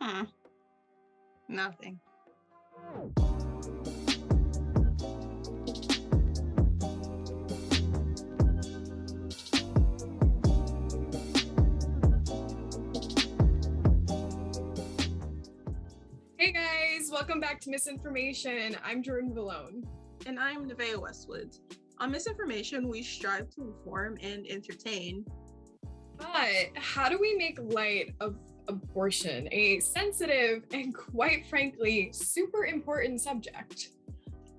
Hmm, nothing. Hey guys, welcome back to Misinformation. I'm Jordan Vallone. And I'm Nevaeh Westwoods. On Misinformation, we strive to inform and entertain. But how do we make light of abortion, a sensitive and quite frankly, super important subject?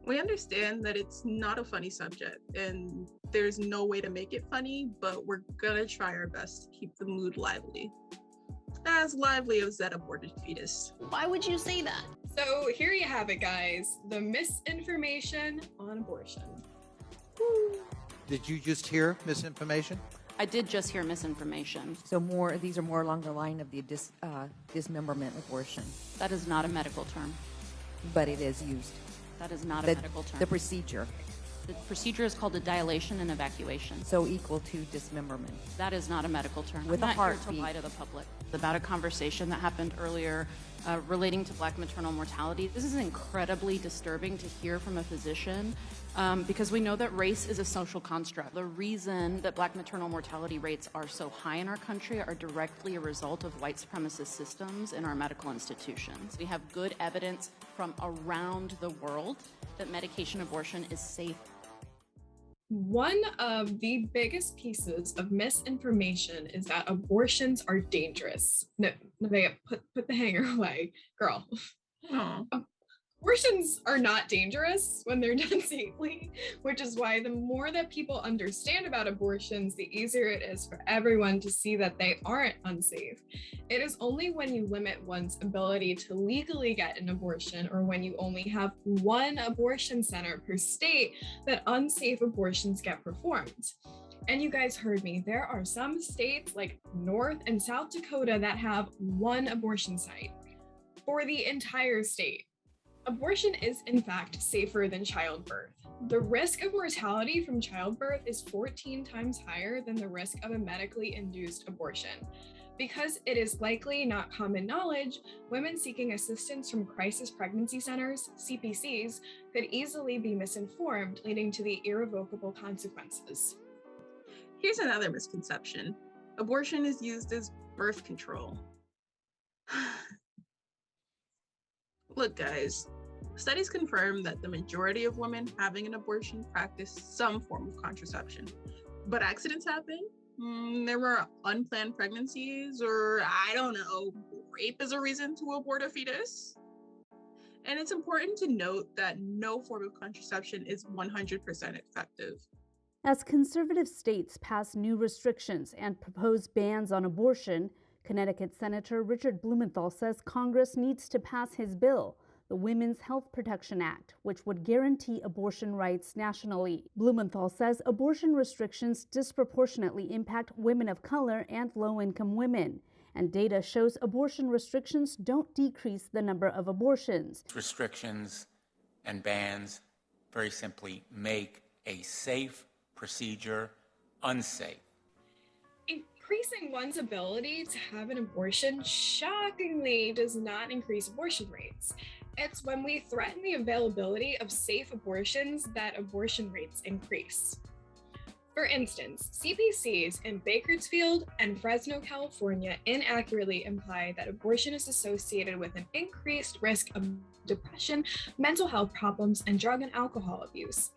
We understand that it's not a funny subject and there's no way to make it funny, but we're gonna try our best to keep the mood lively. As lively as that aborted fetus. Why would you say that? So here you have it, guys. The misinformation on abortion. Did you just hear misinformation? I did just hear misinformation. So these are more along the line of the dismemberment abortion, That is not a medical term. but it is used. That is not a medical term. The procedure, The procedure is called a dilation and evacuation. so equal to dismemberment. That is not a medical term. With I'm a not here to heartbeat. lie to the public about a conversation that happened earlier relating to Black maternal mortality. This is incredibly disturbing to hear from a physician because we know that race is a social construct. The reason that Black maternal mortality rates are so high in our country are directly a result of white supremacist systems in our medical institutions. We have good evidence from around the world that medication abortion is safe. One of the biggest pieces of misinformation is that abortions are dangerous. Nevaeh, put the hanger away, girl. Oh. Abortions are not dangerous when they're done safely, which is why the more that people understand about abortions, the easier it is for everyone to see that they aren't unsafe. It is only when you limit one's ability to legally get an abortion, or when you only have one abortion center per state, that unsafe abortions get performed. And you guys heard me, there are some states like North and South Dakota that have one abortion site for the entire state. Abortion is, in fact, safer than childbirth. The risk of mortality from childbirth is 14 times higher than the risk of a medically induced abortion. Because it is likely not common knowledge, women seeking assistance from crisis pregnancy centers, CPCs, could easily be misinformed, leading to the irrevocable consequences. Here's another misconception. Abortion is used as birth control. Look, guys, studies confirm that the majority of women having an abortion practice some form of contraception. But accidents happen. There were unplanned pregnancies, or I don't know, rape is a reason to abort a fetus. And it's important to note that no form of contraception is 100% effective. As conservative states pass new restrictions and propose bans on abortion, Connecticut Senator Richard Blumenthal says Congress needs to pass his bill, the Women's Health Protection Act, which would guarantee abortion rights nationally. Blumenthal says abortion restrictions disproportionately impact women of color and low-income women, and data shows abortion restrictions don't decrease the number of abortions. Restrictions and bans very simply make a safe procedure unsafe. Increasing one's ability to have an abortion shockingly does not increase abortion rates. It's when we threaten the availability of safe abortions that abortion rates increase. For instance, CPCs in Bakersfield and Fresno, California inaccurately imply that abortion is associated with an increased risk of depression, mental health problems, and drug and alcohol abuse.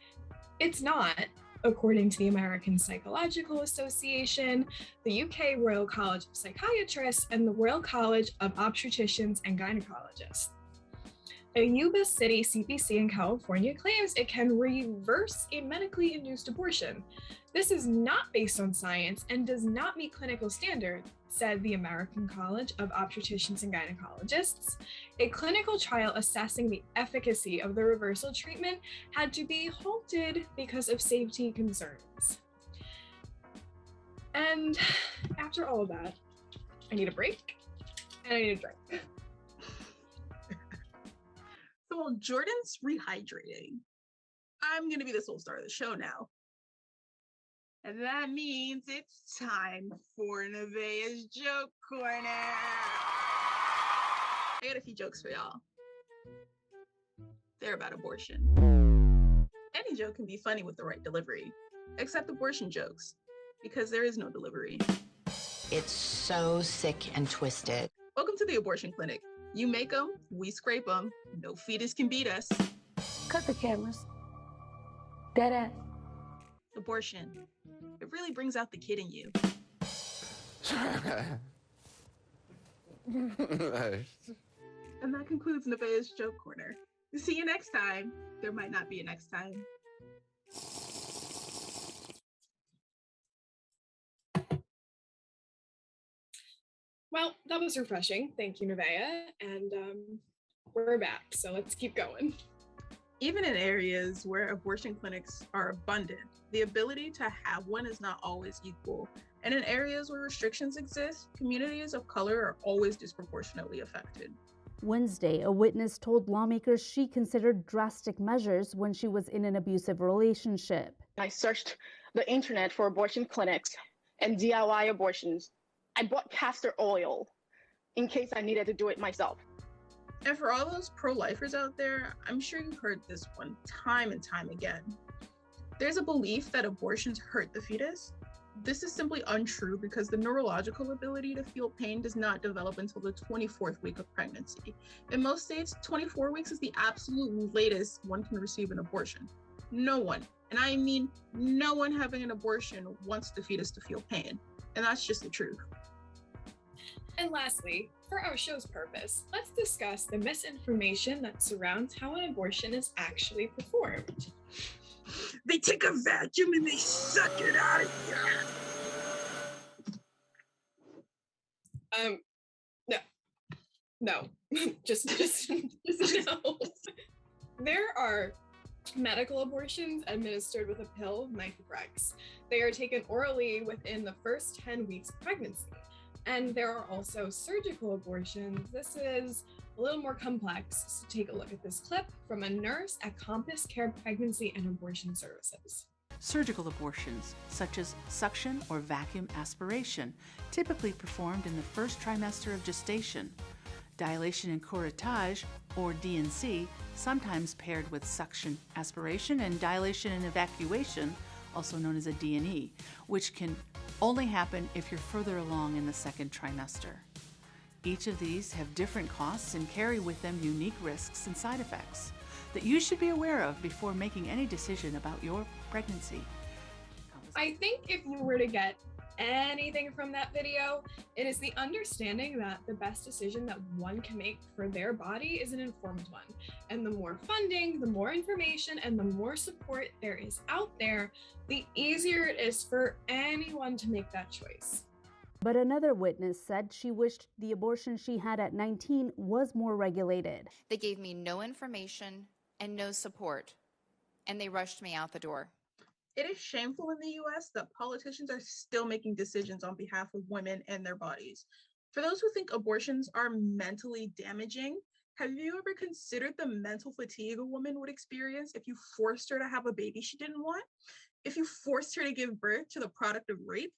It's not. According to the American Psychological Association, the UK Royal College of Psychiatrists, and the Royal College of Obstetricians and Gynecologists. A Yuba City CPC in California claims it can reverse a medically induced abortion. This is not based on science and does not meet clinical standards, said the American College of Obstetricians and Gynecologists. A clinical trial assessing the efficacy of the reversal treatment had to be halted because of safety concerns. And after all of that, I need a break and I need a drink. So while Jordan's rehydrating, I'm going to be the sole star of the show now. And that means it's time for Nevaeh's Joke Corner. I got a few jokes for y'all. They're about abortion. Any joke can be funny with the right delivery, except abortion jokes, because there is no delivery. It's so sick and twisted. Welcome to the abortion clinic. You make them, we scrape them. No fetus can beat us. Cut the cameras. Dead ass. Abortion. It really brings out the kid in you. And that concludes Nevaeh's Joke Corner. See you next time. There might not be a next time. Well, that was refreshing. Thank you, Nevaeh. And we're back, so let's keep going. Even in areas where abortion clinics are abundant, the ability to have one is not always equal. And in areas where restrictions exist, communities of color are always disproportionately affected. Wednesday, a witness told lawmakers she considered drastic measures when she was in an abusive relationship. I searched the internet for abortion clinics and DIY abortions. I bought castor oil in case I needed to do it myself. And for all those pro-lifers out there, I'm sure you've heard this one time and time again. There's a belief that abortions hurt the fetus. This is simply untrue because the neurological ability to feel pain does not develop until the 24th week of pregnancy. In most states, 24 weeks is the absolute latest one can receive an abortion. No one, and I mean no one having an abortion wants the fetus to feel pain. And that's just the truth. And lastly, for our show's purpose, let's discuss the misinformation that surrounds how an abortion is actually performed. They take a vacuum and they suck it out of you. No, just no. There are medical abortions administered with a pill, Microprex. They are taken orally within the first 10 weeks of pregnancy. And there are also surgical abortions. This is a little more complex. So take a look at this clip from a nurse at CompassCare Pregnancy and Abortion Services. Surgical abortions, such as suction or vacuum aspiration, typically performed in the first trimester of gestation. Dilation and curettage, or D&C, sometimes paired with suction aspiration, and dilation and evacuation, also known as a D&E, which can only happen if you're further along in the second trimester. Each of these have different costs and carry with them unique risks and side effects that you should be aware of before making any decision about your pregnancy. I think if you were to get anything from that video, it is the understanding that the best decision that one can make for their body is an informed one. And the more funding, the more information, and the more support there is out there, the easier it is for anyone to make that choice. But another witness said she wished the abortion she had at 19 was more regulated. They gave me no information and no support, and they rushed me out the door. It is shameful in the US that politicians are still making decisions on behalf of women and their bodies. For those who think abortions are mentally damaging, have you ever considered the mental fatigue a woman would experience if you forced her to have a baby she didn't want? If you forced her to give birth to the product of rape?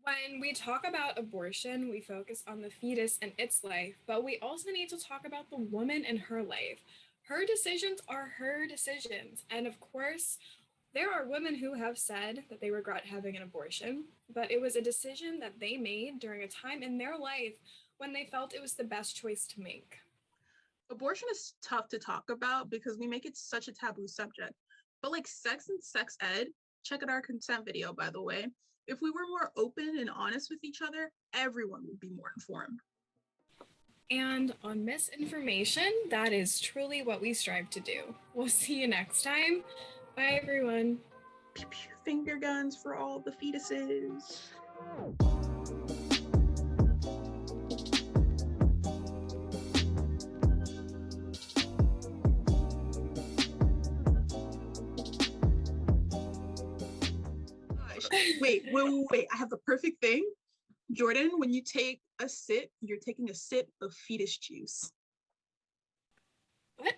When we talk about abortion, we focus on the fetus and its life, but we also need to talk about the woman and her life. Her decisions are her decisions. And of course, there are women who have said that they regret having an abortion, but it was a decision that they made during a time in their life when they felt it was the best choice to make. Abortion is tough to talk about because we make it such a taboo subject. But like sex and sex ed, check out our consent video, by the way. If we were more open and honest with each other, everyone would be more informed. And on misinformation, that is truly what we strive to do. We'll see you next time. Bye, everyone. Pew, pew, finger guns for all the fetuses. Wait. I have the perfect thing. Jordan, when you take a sip, you're taking a sip of fetus juice. What?